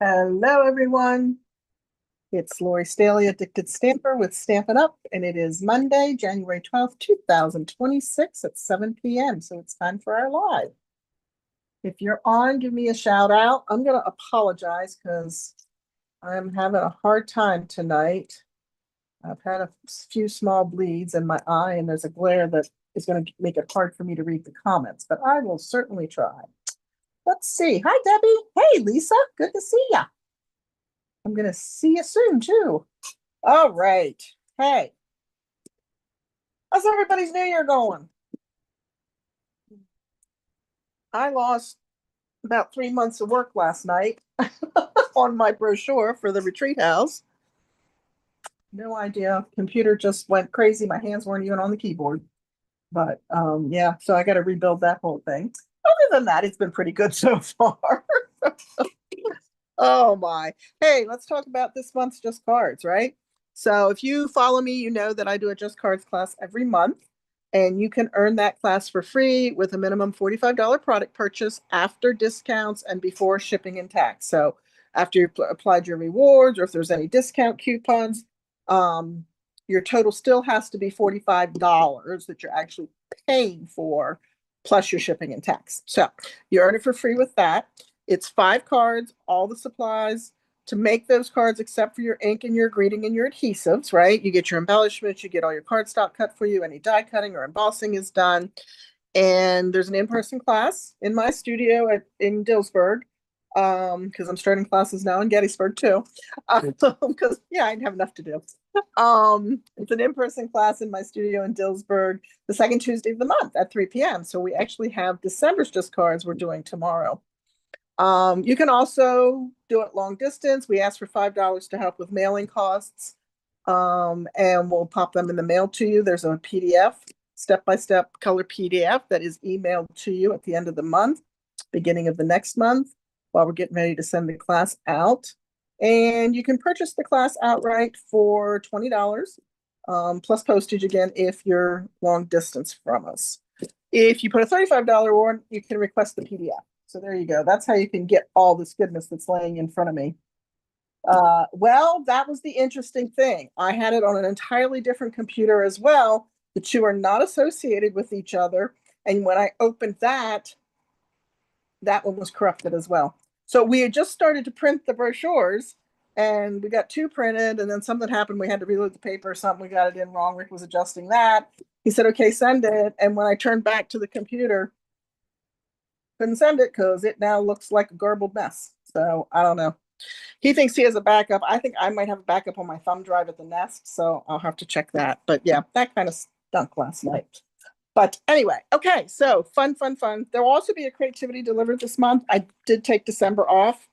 Hello, everyone. It's Lori Staley, Addicted Stamper with Stampin' Up, and it is Monday, January 12th, 2026 at 7 p.m. So it's time for our live. If you're on, give me a shout out. I'm going to apologize because I'm having a hard time tonight. I've had a few small bleeds in my eye, and there's a glare that is going to make it hard for me to read the comments, but I will certainly try. Let's see. Hi, Debbie. Hey, Lisa. Good to see ya. I'm going to see you soon, too. All right. Hey, how's everybody's New Year going? I lost about 3 months of work last night on my brochure for the retreat house. No idea. Computer just went crazy. My hands weren't even on the keyboard. But yeah, so I got to rebuild that whole thing. Other than that, it's been pretty good so far. Oh my. Hey, let's talk about this month's Just Cards, right? So if you follow me, you know that I do a Just Cards class every month, and you can earn that class for free with a minimum $45 product purchase after discounts and before shipping and tax. So after you've applied your rewards, or if there's any discount coupons, your total still has to be $45 that you're actually paying for, plus your shipping and tax. So you earn it for free with that. It's 5 cards, all the supplies to make those cards, except for your ink and your greeting and your adhesives, right? You get your embellishments, you get all your cardstock cut for you, any die cutting or embossing is done. And there's an in-person class in my studio in Dillsburg, because I'm starting classes now in Gettysburg too, because yeah, I didn't have enough to do. It's an in-person class in my studio in Dillsburg the second Tuesday of the month at 3 p.m. So we actually have December's Just Cards we're doing tomorrow. You can also do it long distance. We ask for $5 to help with mailing costs, and we'll pop them in the mail to you. There's a PDF, step-by-step color PDF that is emailed to you at the end of the month, beginning of the next month, while we're getting ready to send the class out. And you can purchase the class outright for $20, plus postage again if you're long distance from us. If you put a $35 order, you can request the PDF. So there you go. That's how you can get all this goodness that's laying in front of me. Well, that was the interesting thing. I had it on an entirely different computer as well. The two are not associated with each other. And when I opened that, that one was corrupted as well. So we had just started to print the brochures, and we got 2 printed, and then something happened. We had to reload the paper or something. We got it in wrong. Rick was adjusting that. He said, okay, send it. And when I turned back to the computer, couldn't send it because it now looks like a garbled mess. So I don't know. He thinks he has a backup. I think I might have a backup on my thumb drive at the Nest, so I'll have to check that. But yeah, that kind of stunk last night. But anyway, okay, so fun. There will also be a creativity delivered this month. I did take December off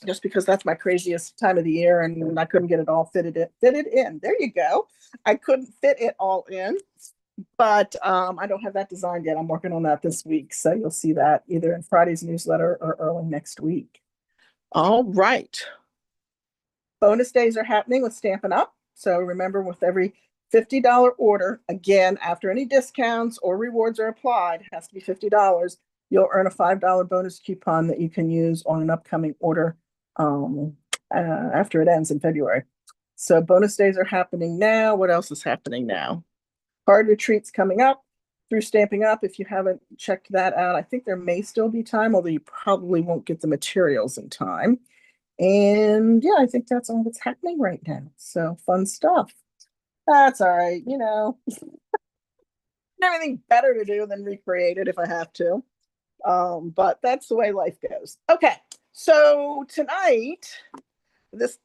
just because that's my craziest time of the year, and I couldn't get it all fitted in. There you go. I couldn't fit it all in. But I don't have that designed yet. I'm working on that this week. So you'll see that either in Friday's newsletter or early next week. All right. Bonus days are happening with Stampin' Up. So remember, with every $50 order, again, after any discounts or rewards are applied, it has to be $50, you'll earn a $5 bonus coupon that you can use on an upcoming order after it ends in February. So bonus days are happening now. What else is happening now? Card retreats coming up through Stamping Up. If you haven't checked that out, I think there may still be time, although you probably won't get the materials in time. And yeah, I think that's all that's happening right now. So fun stuff. That's all right. You know, everything better to do than recreate it if I have to. But that's the way life goes. Okay, so tonight, this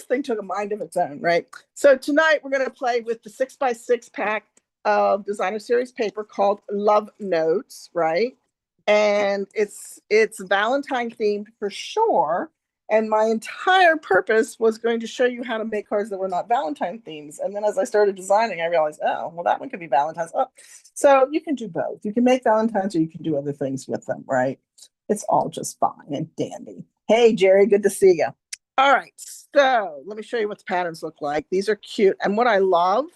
thing took a mind of its own, right? So tonight we're going to play with the 6x6 pack of Designer Series paper called Love Notes, right? And it's Valentine themed for sure. And my entire purpose was going to show you how to make cards that were not Valentine themes. And then as I started designing, I realized, oh, well, that one could be Valentine's. Oh. So you can do both. You can make Valentine's or you can do other things with them, right? It's all just fine and dandy. Hey, Jerry, good to see you. All right, so let me show you what the patterns look like. These are cute. And what I love,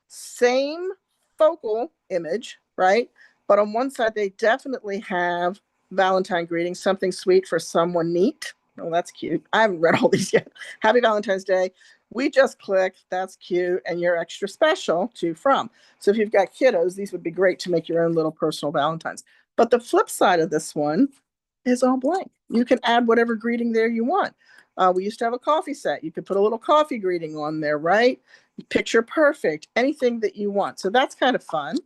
same focal image, right? But on one side, they definitely have Valentine greetings, something sweet for someone neat, Oh, that's cute. I haven't read all these yet. Happy Valentine's Day. We just clicked. That's cute. And you're extra special to from. So if you've got kiddos, these would be great to make your own little personal Valentines. But the flip side of this one is all blank. You can add whatever greeting there you want. We used to have a coffee set. You could put a little coffee greeting on there, right? Picture perfect, anything that you want. So that's kind of fun.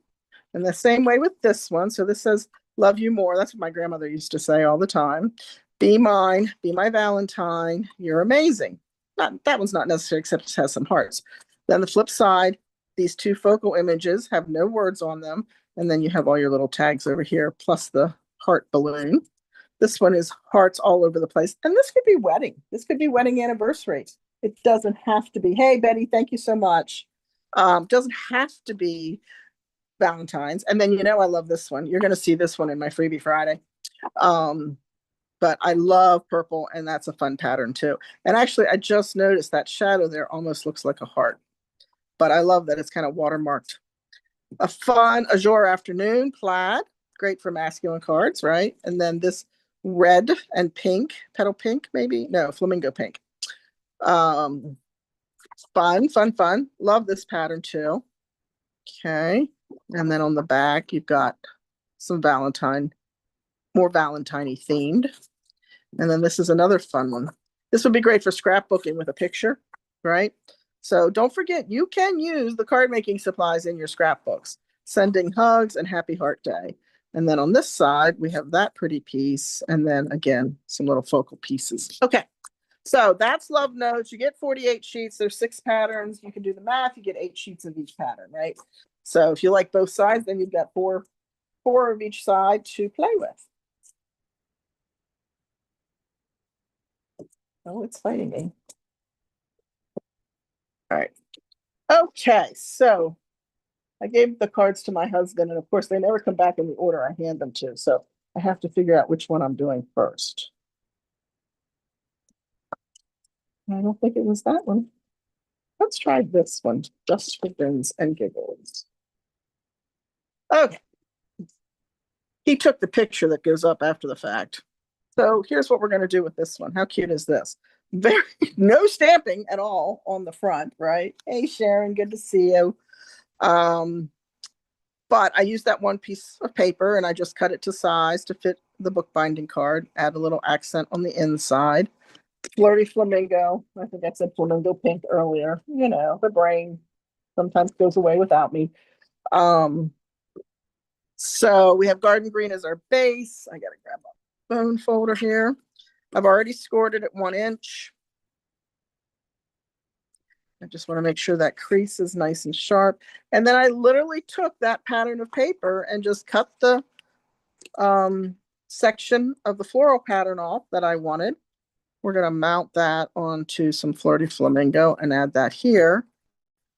And the same way with this one. So this says, love you more. That's what my grandmother used to say all the time. Be mine, be my Valentine. You're amazing. Not that one's not necessary, except it has some hearts. Then the flip side, these two focal images have no words on them. And then you have all your little tags over here, plus the heart balloon. This one is hearts all over the place. And this could be wedding. This could be wedding anniversary. It doesn't have to be, hey, Betty, thank you so much. Doesn't have to be Valentine's. And then, I love this one. You're going to see this one in my freebie Friday. But I love purple, and that's a fun pattern too. And actually, I just noticed that shadow there almost looks like a heart. But I love that it's kind of watermarked. A fun azure afternoon plaid, great for masculine cards, right? And then this red and pink, petal pink, maybe? No, flamingo pink. Fun. Love this pattern too. Okay. And then on the back, you've got some more Valentine-y themed. And then this is another fun one. This would be great for scrapbooking with a picture, right? So don't forget, you can use the card making supplies in your scrapbooks, sending hugs and happy heart day. And then on this side, we have that pretty piece. And then again, some little focal pieces. Okay. So that's love notes. You get 48 sheets. There's 6 patterns. You can do the math. You get 8 sheets of each pattern, right? So if you like both sides, then you've got four of each side to play with. Oh, it's fighting me. All right. Okay, so I gave the cards to my husband, and of course, they never come back in the order I hand them to. So I have to figure out which one I'm doing first. I don't think it was that one. Let's try this one, just for grins and giggles. Okay. He took the picture that goes up after the fact. So here's what we're going to do with this one. How cute is this? Very no stamping at all on the front, right? Hey, Sharon, good to see you. But I used that one piece of paper and I just cut it to size to fit the bookbinding card, add a little accent on the inside. Flirty flamingo. I think I said flamingo pink earlier. The brain sometimes goes away without me. So we have garden green as our base. I gotta grab a bone folder here. I've already scored it at 1 inch. I just want to make sure that crease is nice and sharp. And then I literally took that pattern of paper and just cut the section of the floral pattern off that I wanted. We're going to mount that onto some flirty flamingo and add that here.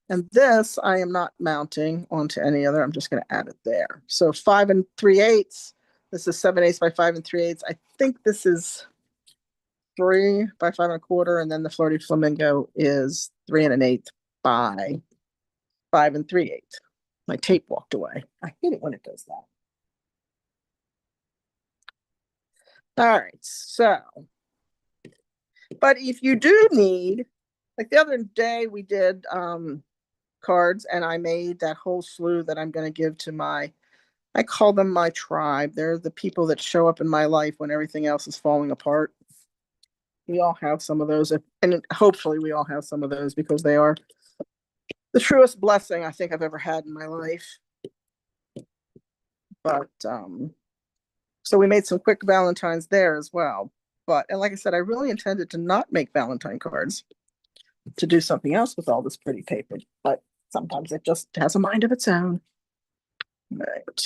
And this I am not mounting onto any other. I'm just going to add it there. So 5 3/8. This is 7/8 by 5 3/8. I think this is 3 by 5 1/4, and then the flirty flamingo is 3 1/8 by 5 3/8. My tape walked away. I hate it when it does that. All right, so, but if you do need, like the other day we did cards, and I made that whole slew that I'm going to give to I call them my tribe. They're the people that show up in my life when everything else is falling apart. We all have some of those, and hopefully we all have some of those, because they are the truest blessing I think I've ever had in my life. But so we made some quick Valentines there as well. And like I said, I really intended to not make Valentine cards, to do something else with all this pretty paper, but sometimes it just has a mind of its own. Right.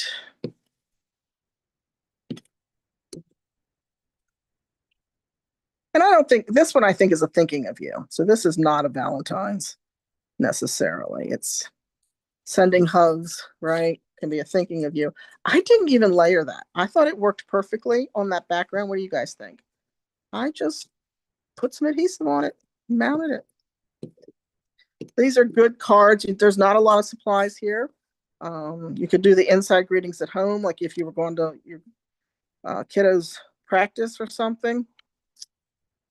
And I don't think this one, I think, is a thinking of you. So this is not a Valentine's necessarily. It's sending hugs, right? Can be a thinking of you. I didn't even layer that. I thought it worked perfectly on that background. What do you guys think? I just put some adhesive on it, mounted it. These are good cards. There's not a lot of supplies here. You could do the inside greetings at home, like if you were going to your kiddos' practice or something.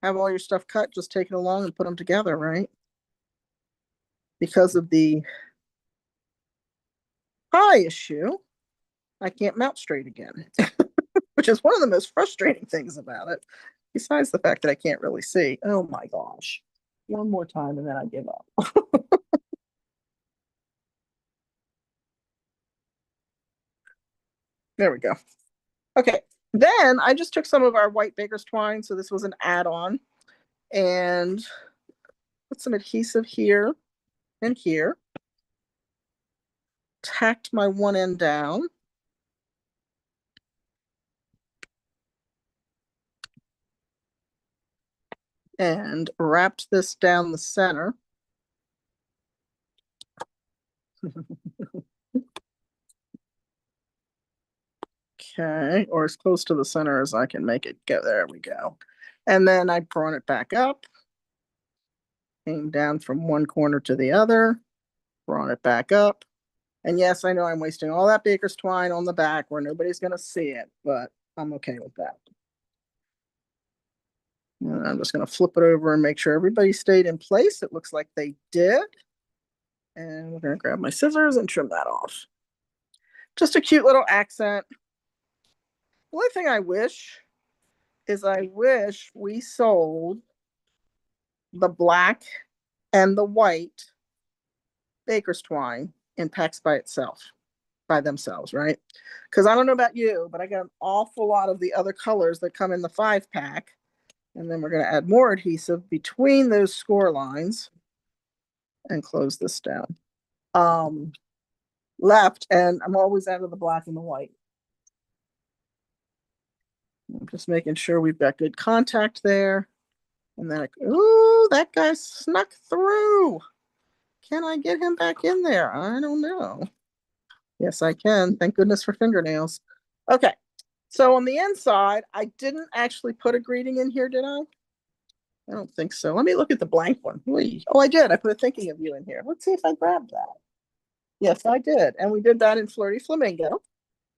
have all your stuff cut, just take it along and put them together, right? Because of the pie issue, I can't mount straight again, which is one of the most frustrating things about it, besides the fact that I can't really see. Oh my gosh. One more time and then I give up. There we go. Okay. Then I just took some of our white baker's twine. So this was an add-on, and put some adhesive here and here. Tacked my one end down. And wrapped this down the center. Okay, or as close to the center as I can make it go. There we go. And then I brought it back up, came down from one corner to the other, brought it back up. And yes, I know I'm wasting all that baker's twine on the back where nobody's going to see it, but I'm okay with that. And I'm just going to flip it over and make sure everybody stayed in place. It looks like they did. And we're going to grab my scissors and trim that off. Just a cute little accent. The only thing I wish is I wish we sold the black and the white baker's twine in packs by itself, by themselves, right? Because I don't know about you, but I got an awful lot of the other colors that come in the 5-pack. And then we're going to add more adhesive between those score lines and close this down. Left, and I'm always out of the black and the white. I'm just making sure we've got good contact there. And then, ooh, that guy snuck through. Can I get him back in there? I don't know. Yes, I can. Thank goodness for fingernails. Okay. So on the inside, I didn't actually put a greeting in here, did I? I don't think so. Let me look at the blank one. Oh, I did. I put a thinking of you in here. Let's see if I grabbed that. Yes, I did. And we did that in Flirty Flamingo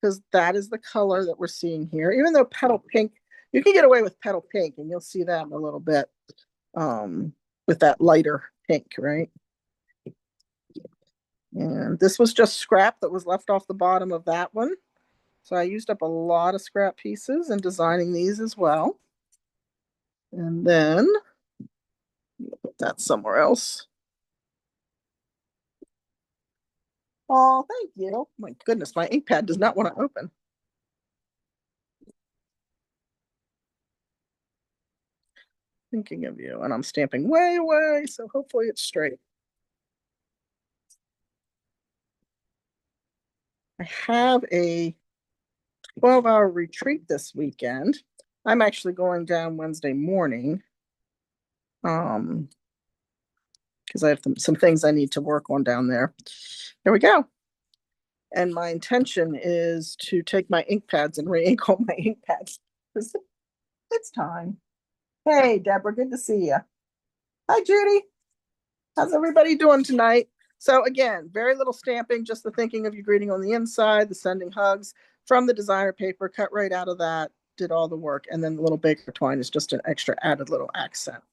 because that is the color that we're seeing here. Even though petal pink, you can get away with petal pink, and you'll see that in a little bit with that lighter pink, right? And this was just scrap that was left off the bottom of that one. So I used up a lot of scrap pieces in designing these as well. And then put that somewhere else. Oh, thank you. My goodness, my ink pad does not want to open. Thinking of you, and I'm stamping way away, so hopefully it's straight. I have a 12-hour retreat this weekend. I'm actually going down Wednesday morning. Because I have some things I need to work on down there. There we go. And my intention is to take my ink pads and re-ink all my ink pads. It's time. Hey, Deborah, good to see you. Hi, Judy. How's everybody doing tonight? So again, very little stamping, just the thinking of you greeting on the inside, the sending hugs from the designer paper, cut right out of that, did all the work. And then the little baker twine is just an extra added little accent.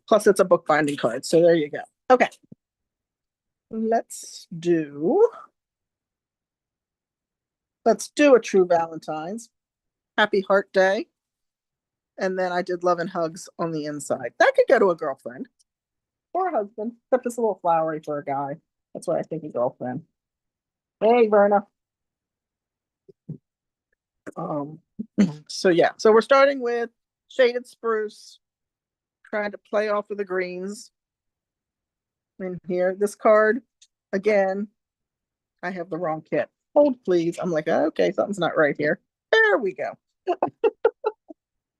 Plus it's a bookbinding card. So there you go. Okay. Let's do a true Valentine's. Happy Heart Day. And then I did love and hugs on the inside. That could go to a girlfriend or a husband, except it's a little flowery for a guy. That's what I think a girlfriend. Hey, Verna. Um, so yeah, so we're starting with shaded spruce, trying to play off of the greens in here. This card, again, I have the wrong kit. Hold please. I'm like, okay, something's not right here. There we go.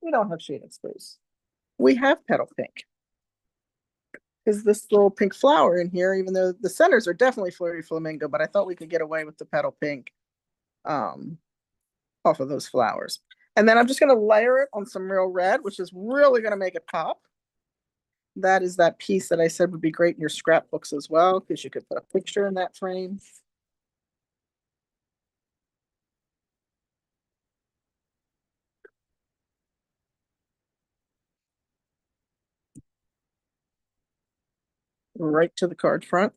We don't have shaded spruce. We have petal pink. Because this little pink flower in here, even though the centers are definitely Flirty Flamingo, but I thought we could get away with the petal pink off of those flowers. And then I'm just going to layer it on some real red, which is really going to make it pop. That is that piece that I said would be great in your scrapbooks as well, because you could put a picture in that frame. right to the card front.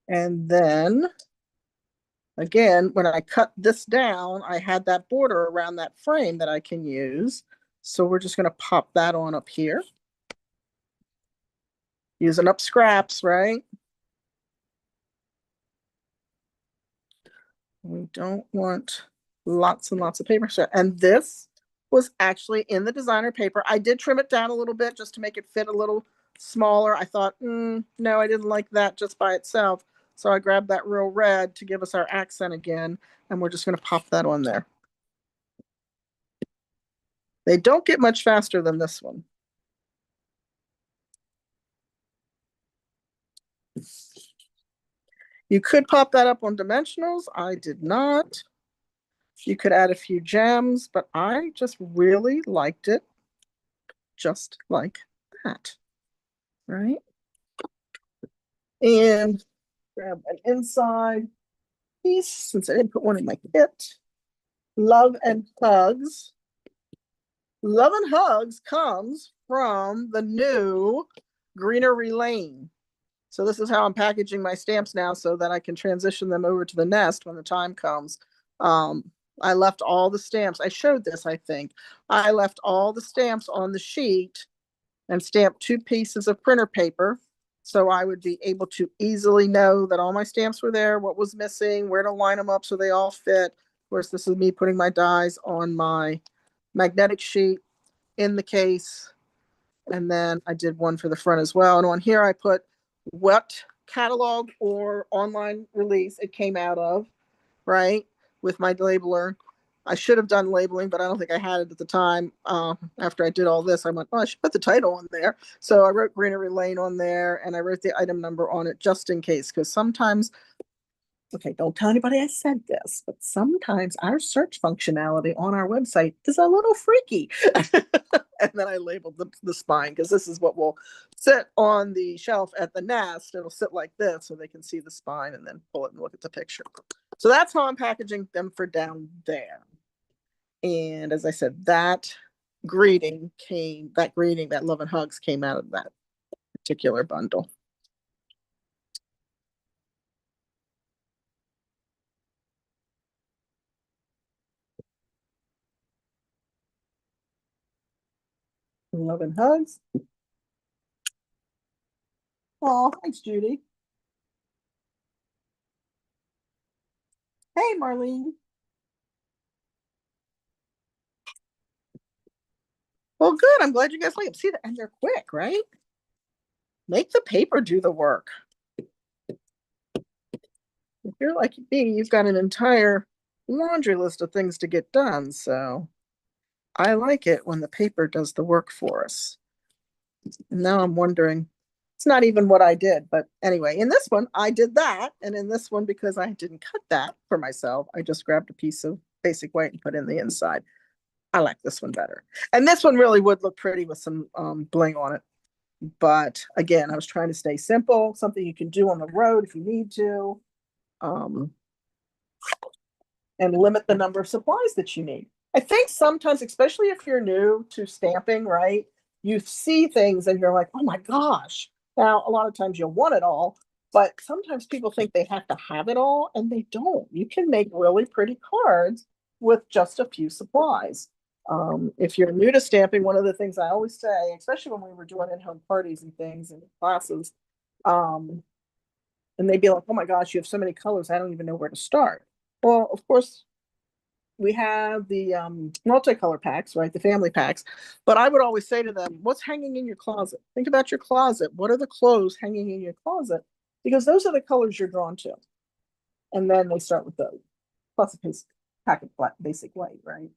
And then again, when I cut this down, I had that border around that frame that I can use. So we're just going to pop that on up here. Using up scraps, right? We don't want lots and lots of paper. And this was actually in the designer paper. I did trim it down a little bit just to make it fit a little smaller. I thought, no, I didn't like that just by itself. So I grabbed that real red to give us our accent again. And we're just going to pop that on there. They don't get much faster than this one. You could pop that up on dimensionals. I did not. You could add a few gems, but I just really liked it just like that, right? And grab an inside piece since I didn't put one in my kit. Love and Hugs. Love and Hugs comes from the new Greenery Lane. So this is how I'm packaging my stamps now so that I can transition them over to the nest when the time comes. I left all the stamps. I showed this, I think. I left all the stamps on the sheet and stamped 2 pieces of printer paper. So I would be able to easily know that all my stamps were there, what was missing, where to line them up so they all fit. Of course, this is me putting my dies on my magnetic sheet in the case. And then I did one for the front as well. And on here I put what catalog or online release it came out of, right? With my labeler. I should have done labeling, but I don't think I had it at the time. After I did all this, I went, oh, I should put the title on there. So I wrote Greenery Lane on there and I wrote the item number on it just in case, because sometimes, okay, don't tell anybody I said this, but sometimes our search functionality on our website is a little freaky. And then I labeled the spine because this is what will sit on the shelf at the nest. It'll sit like this so they can see the spine and then pull it and look at the picture. So that's how I'm packaging them for down there. And as I said, that greeting, that love and hugs came out of that particular bundle. Love and hugs. Oh, thanks, Judy. Hey, Marlene. Well, good. I'm glad you guys like them. See, and they're quick, right? Make the paper do the work. If you're like me, you've got an entire laundry list of things to get done. So I like it when the paper does the work for us. And now I'm wondering, it's not even what I did. But anyway, in this one, I did that. And in this one, because I didn't cut that for myself, I just grabbed a piece of basic white and put in the inside. I like this one better. And this one really would look pretty with some bling on it. But again, I was trying to stay simple, something you can do on the road if you need to, and limit the number of supplies that you need. I think sometimes, especially if you're new to stamping, right, you see things and you're like, oh my gosh. Now, a lot of times you'll want it all, but sometimes people think they have to have it all, and they don't. You can make really pretty cards with just a few supplies. If you're new to stamping, one of the things I always say, especially when we were doing in-home parties and things and classes, and they'd be like, oh my gosh, you have so many colors, I don't even know where to start. Well, of course, we have the multicolor packs, right? The family packs. But I would always say to them, what's hanging in your closet? Think about your closet. What are the clothes hanging in your closet? Because those are the colors you're drawn to. And then they start with those. Plus a pack of basic white, right?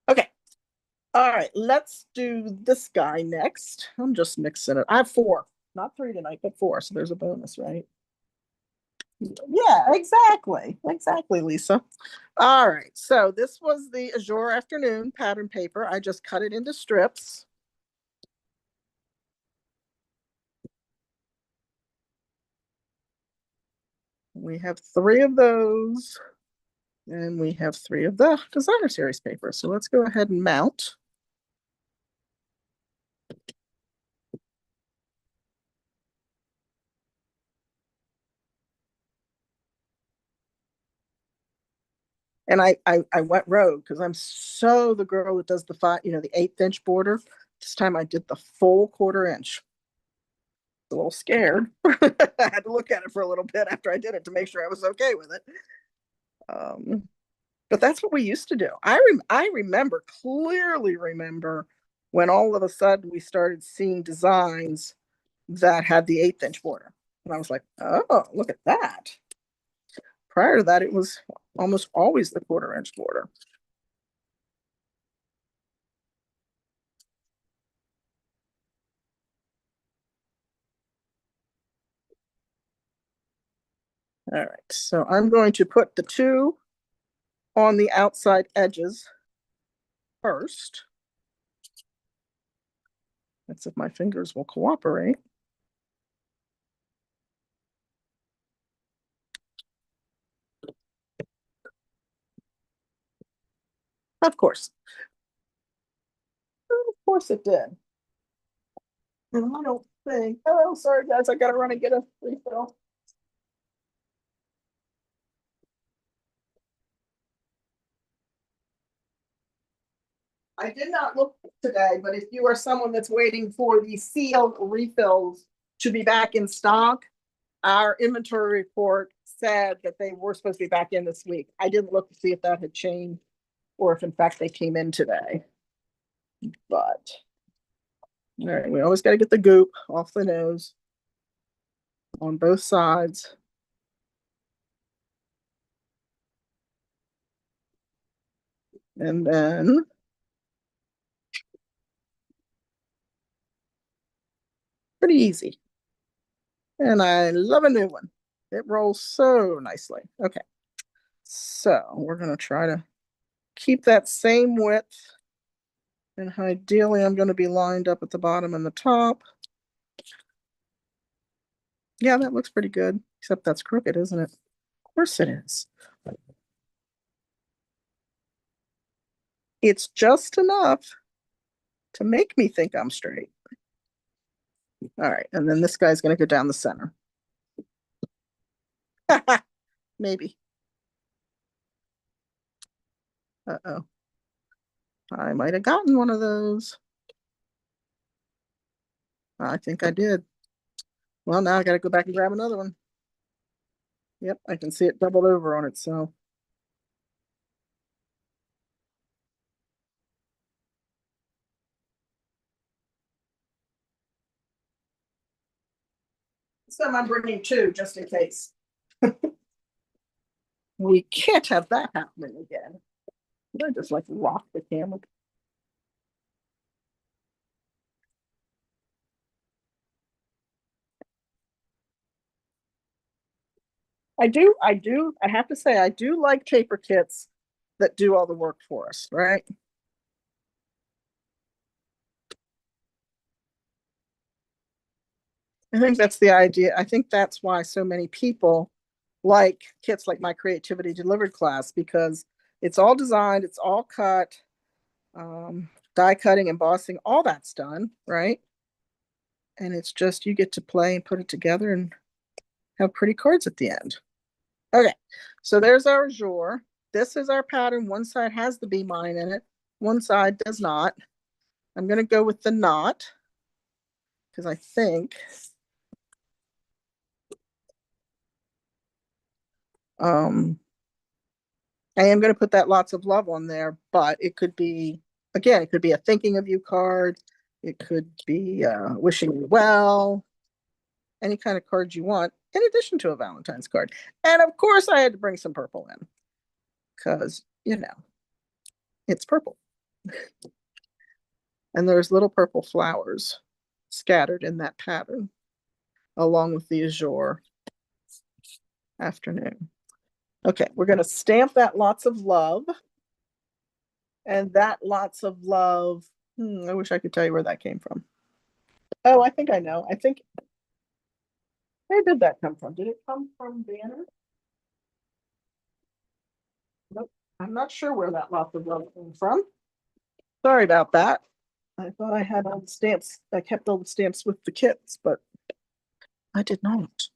Okay. All right. Let's do this guy next. I'm just mixing it. I have 4, not 3 tonight, but 4. So there's a bonus, right? Yeah, exactly. Exactly, Lisa. All right. So this was the Azure Afternoon pattern paper. I just cut it into strips. We have 3 of those. And we have 3 of the designer series paper. So let's go ahead and mount. And I went rogue because I'm so the girl that does the 5, the 1/8 inch border. This time I did the full 1/4 inch. A little scared. I had to look at it for a little bit after I did it to make sure I was okay with it. But that's what we used to do. I remember, clearly remember, when all of a sudden we started seeing designs that had the 1/8 inch border. And I was like, oh, look at that. Prior to that, it was almost always the 1/4 inch border. All right, so I'm going to put the 2 on the outside edges first. That's if my fingers will cooperate. Of course. Of course it did. And I don't think, oh, sorry guys, I gotta run and get a refill. I did not look today, but if you are someone that's waiting for the sealed refills to be back in stock, our inventory report said that they were supposed to be back in this week. I didn't look to see if that had changed or if in fact they came in today. But all right, we always got to get the goop off the nose on both sides. And then pretty easy. And I love a new one. It rolls so nicely. Okay. So we're going to try to keep that same width. And ideally, I'm going to be lined up at the bottom and the top. Yeah, that looks pretty good. Except that's crooked, isn't it? Of course it is. It's just enough to make me think I'm straight. All right. And then this guy's going to go down the center. Maybe. Uh-oh. I might have gotten one of those. I think I did. Well, now I got to go back and grab another one. Yep, I can see it doubled over on itself. So I'm bringing 2 just in case. We can't have that happening again. I just like rock the camera. I have to say, I do like paper kits that do all the work for us, right? I think that's the idea. I think that's why so many people like kits like my creativity delivered class, because it's all designed, it's all cut, die cutting, embossing, all that's done, right? And it's just you get to play and put it together and have pretty cards at the end. Okay, so there's our jour. This is our pattern. One side has the bee mine in it, one side does not. I'm going to go with the knot because I think I am going to put that lots of love on there, but it could be, again, it could be a thinking of you card. It could be wishing you well, any kind of card you want, in addition to a Valentine's card. And of course, I had to bring some purple in because, it's purple. And there's little purple flowers scattered in that pattern, along with the azure afternoon. Okay, we're going to stamp that lots of love. And that lots of love, I wish I could tell you where that came from. Oh, I think I know. I think, where did that come from? Did it come from Banner? I'm not sure where that lot of love came from. Sorry about that. I thought I had all the stamps. I kept all the stamps with the kits, but I did not.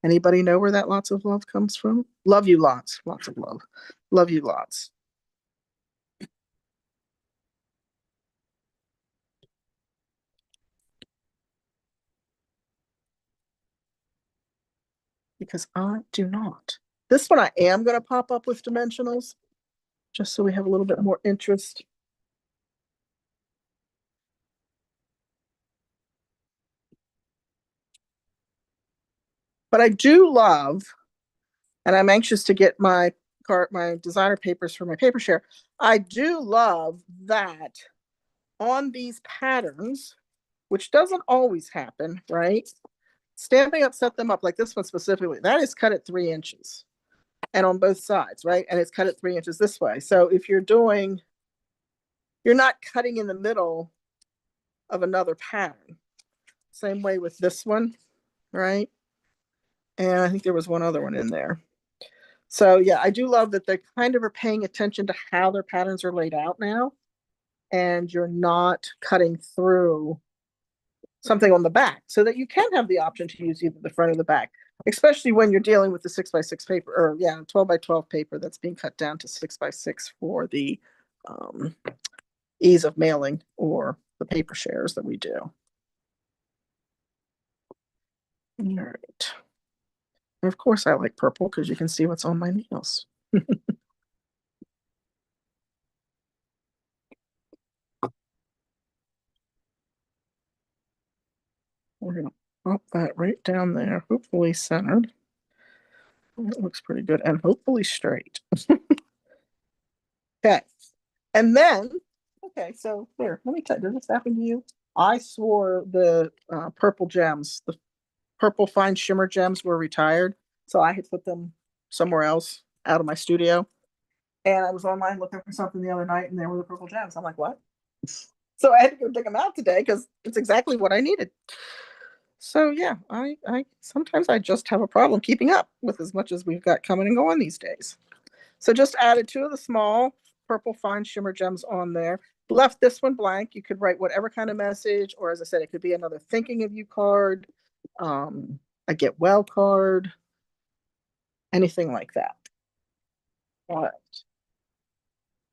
Anybody know where that lots of love comes from? Love you lots. Lots of love. Love you lots. Because I do not. This one I am going to pop up with dimensionals, just so we have a little bit more interest. But I do love, and I'm anxious to get my designer papers for my paper share. I do love that on these patterns, which doesn't always happen, right? Stamping up, set them up like this one specifically, that is cut at 3 inches and on both sides, right? And it's cut at 3 inches this way. So if you're doing, you're not cutting in the middle of another pattern. Same way with this one, right? And I think there was one other one in there. So yeah, I do love that they kind of are paying attention to how their patterns are laid out now. And you're not cutting through something on the back, so that you can have the option to use either the front or the back, especially when you're dealing with the 6x6 paper, or 12x12 paper that's being cut down to 6x6 for the ease of mailing or the paper shares that we do. All right. And of course I like purple because you can see what's on my nails. We're gonna pop that right down there, hopefully centered. It looks pretty good and hopefully straight. Okay. And then, okay, so here, let me tell you, did this happen to you? I swore the purple gems, the purple fine shimmer gems were retired. So I had put them somewhere else out of my studio. And I was online looking for something the other night and there were the purple gems. I'm like, what? So I had to go dig them out today because it's exactly what I needed. So yeah, I sometimes I just have a problem keeping up with as much as we've got coming and going these days. So just added 2 of the small purple fine shimmer gems on there. Left this one blank. You could write whatever kind of message, or as I said, it could be another thinking of you card, a get well card, anything like that. All right.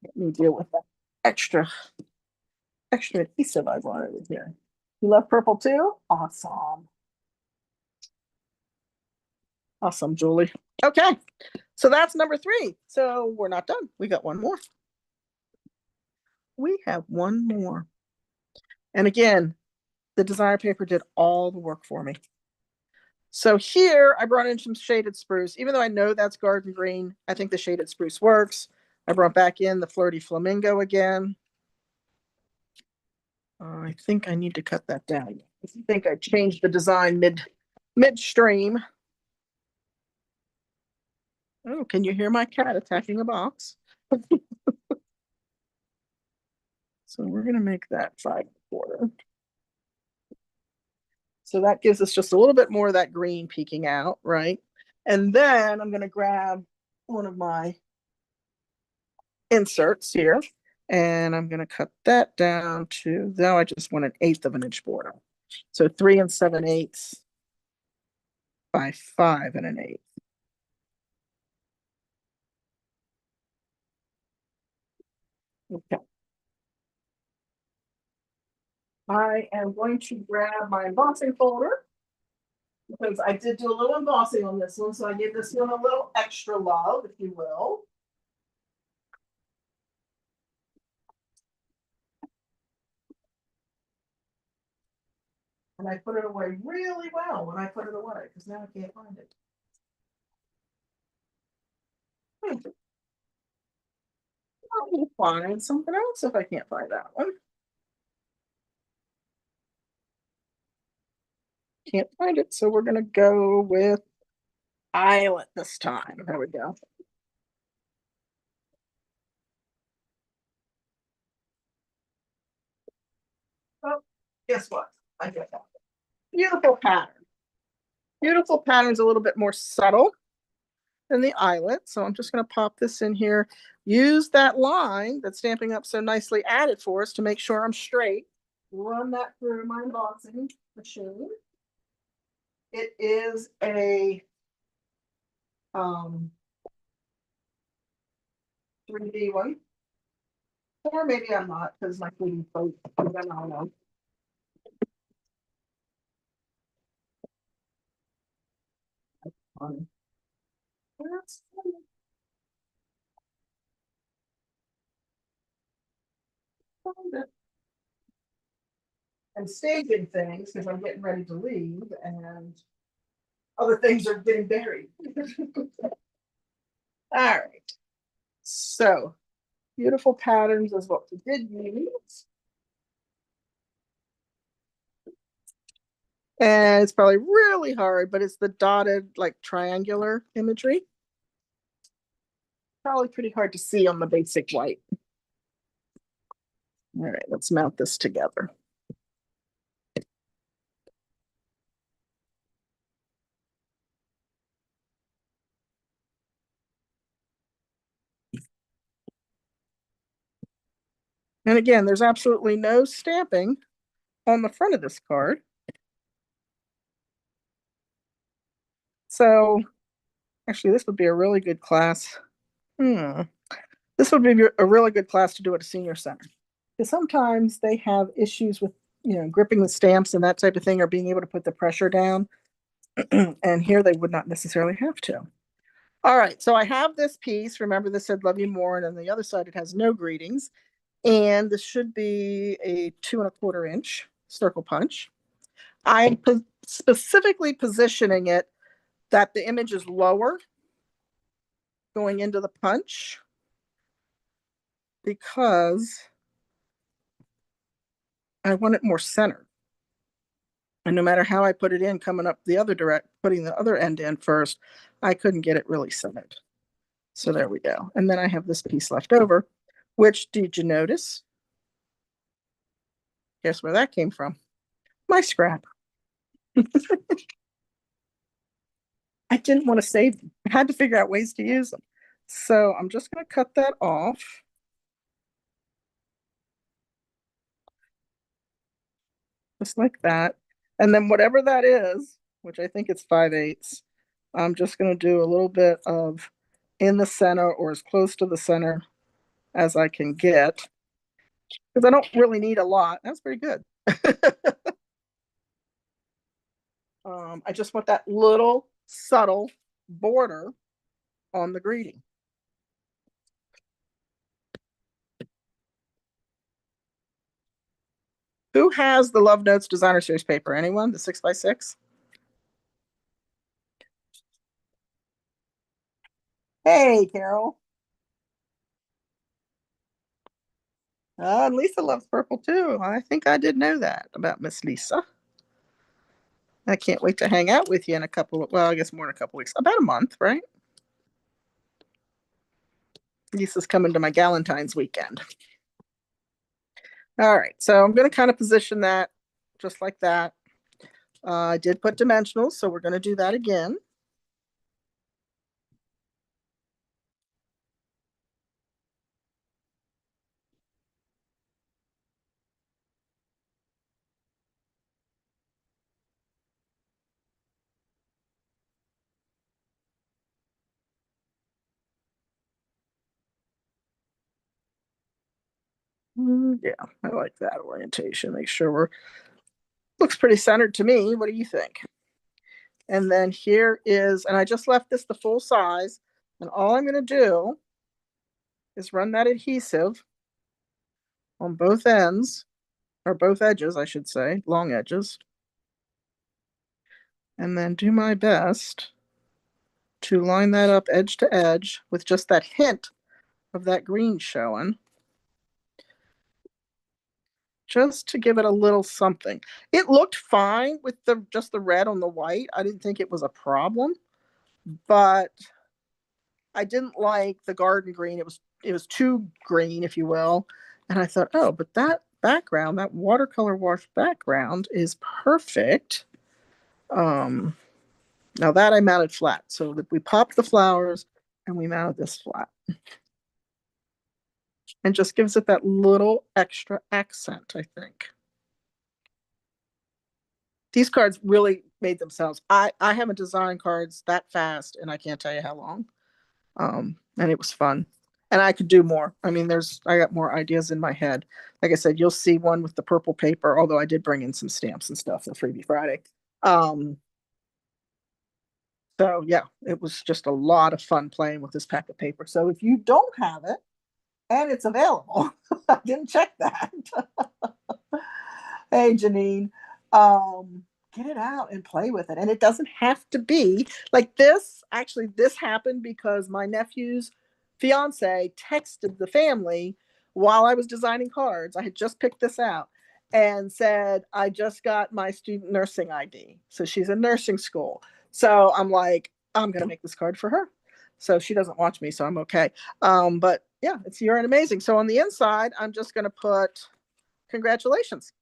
Let me deal with that extra adhesive I wanted here. You love purple too? Awesome. Awesome, Julie. Okay. So that's number 3. So we're not done. We got one more. We have one more. And again, the designer paper did all the work for me. So here I brought in some shaded spruce. Even though I know that's garden green, I think the shaded spruce works. I brought back in the flirty flamingo again. I think I need to cut that down. I think I changed the design midstream. Oh, can you hear my cat attacking a box? So we're going to make that 5.25. So that gives us just a little bit more of that green peeking out, right? And then I'm going to grab one of my inserts here, and I'm going to cut that down to, now I just want 1/8 of an inch border. So 3 7/8 by 5 1/8. Okay. I am going to grab my embossing folder because I did do a little embossing on this one, so I give this one a little extra love, if you will. And I put it away really well when I put it away because now I can't find it. I will find something else if I can't find that one. Can't find it, so we're gonna go with Eyelet this time. There we go. Oh, guess what? I get that. Beautiful pattern. Beautiful pattern's a little bit more subtle than the eyelet. So I'm just going to pop this in here. use that line that Stampin' Up so nicely added for us to make sure I'm straight. Run that through my embossing machine. It is a 3D one. Or maybe I'm not, because my 3D plate, I don't know. That's I'm staging things because I'm getting ready to leave and other things are getting buried. All right. So beautiful patterns is what we did use. And it's probably really hard, but it's the dotted, like triangular imagery. Probably pretty hard to see on the basic white. All right, let's mount this together. And again, there's absolutely no stamping on the front of this card. So actually, this would be a really good class. This would be a really good class to do at a senior center. Because sometimes they have issues with, gripping the stamps and that type of thing, or being able to put the pressure down. And here they would not necessarily have to. All right, so I have this piece. Remember, this said "Love You More," and on the other side it has no greetings. And this should be a 2¼ inch circle punch. I'm specifically positioning it that the image is lower going into the punch because I want it more centered. And no matter how I put it in, coming up the other direct, putting the other end in first, I couldn't get it really centered. So there we go. And then I have this piece left over, which, did you notice? Guess where that came from? My scrap. I didn't want to save them. I had to figure out ways to use them. So I'm just going to cut that off. Just like that. And then whatever that is, which I think it's 5/8, I'm just going to do a little bit of in the center or as close to the center as I can get. Because I don't really need a lot. That's pretty good. I just want that little subtle border on the greeting. Who has the Love Notes Designer Series paper? Anyone? The 6x6? Hey, Carol. And Lisa loves purple too. I think I did know that about Miss Lisa. I can't wait to hang out with you in a couple of, well, I guess more than a couple of weeks. About a month, right? Lisa's coming to my Galentine's weekend. All right, so I'm going to kind of position that just like that. I did put dimensionals, so we're going to do that again. Yeah, I like that orientation. Make sure we're looks pretty centered to me. What do you think? And then here is, and I just left this the full size. And all I'm going to do is run that adhesive on both ends, or both edges, I should say, long edges. And then do my best to line that up edge to edge with just that hint of that green showing. Just to give it a little something. It looked fine with just the red on the white. I didn't think it was a problem, but I didn't like the garden green. It was too green, if you will. And I thought, oh, but that background, that watercolor wash background is perfect. Now that I mounted flat. So that we popped the flowers and we mounted this flat. and just gives it that little extra accent, I think. These cards really made themselves. I haven't designed cards that fast, and I can't tell you how long. And it was fun, and I could do more. I mean, I got more ideas in my head. Like I said, you'll see one with the purple paper. Although I did bring in some stamps and stuff for Freebie Friday. Um, so yeah, it was just a lot of fun playing with this pack of paper. So if you don't have it and it's available, I didn't check that. Hey, Janine, get it out and play with it. And it doesn't have to be like this. Actually, this happened because my nephew's fiance texted the family while I was designing cards. I had just picked this out and said, I just got my student nursing ID. So she's in nursing school. So I'm like, I'm going to make this card for her. So she doesn't watch me, so I'm okay. But yeah, it's You're an Amazing. So on the inside, I'm just going to put congratulations,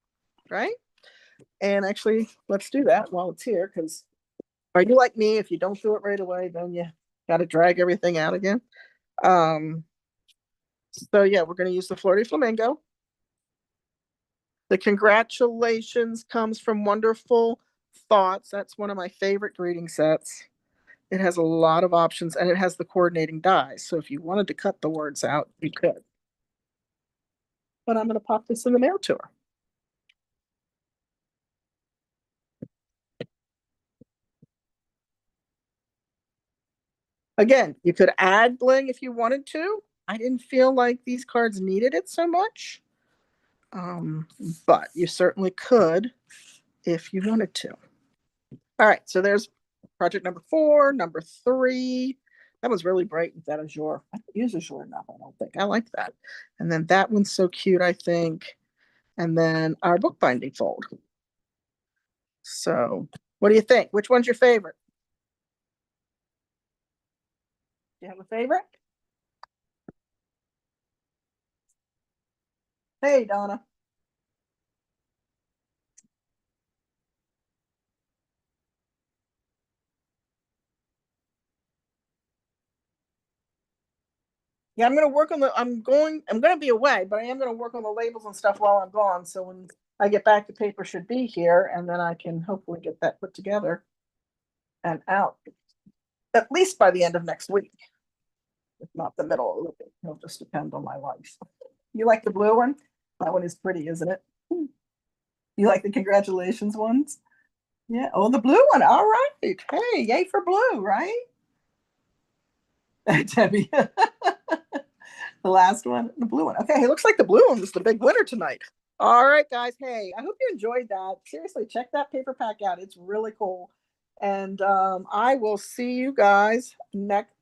right? And actually, let's do that while it's here, because are you like me? If you don't do it right away, then you got to drag everything out again. Um, so yeah, we're going to use the Flirty Flamingo. The congratulations comes from Wonderful Thoughts. That's one of my favorite greeting sets. It has a lot of options, and it has the coordinating dies. So if you wanted to cut the words out, you could. But I'm going to pop this in the mail to her. Again, you could add bling if you wanted to. I didn't feel like these cards needed it so much. Um, but you certainly could if you wanted to. All right, so there's project number 4, number 3. That was really bright with that azure. I don't use azure enough, I don't think. I like that. And then that one's so cute, I think. And then our bookbinding fold. So what do you think? Which one's your favorite? Do you have a favorite? Hey, Donna. Yeah, I'm gonna be away, but I am gonna work on the labels and stuff while I'm gone. So when I get back, the paper should be here, and then I can hopefully get that put together and out at least by the end of next week, if not the middle of it. It'll just depend on my life. You like the blue one? That one is pretty, isn't it? You like the congratulations ones? Yeah. Oh, the blue one. All right. Hey, yay for blue, right? Debbie. The last one, the blue one. Okay, it looks like the blue one was the big winner tonight. All right, guys. Hey, I hope you enjoyed that. Seriously, check that paper pack out. It's really cool. And I will see you guys next.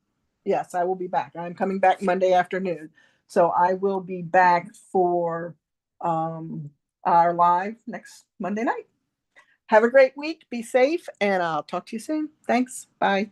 Yes, I will be back. I'm coming back Monday afternoon. So I will be back for um, our live next Monday night. Have a great week. Be safe, and I'll talk to you soon. Thanks. Bye.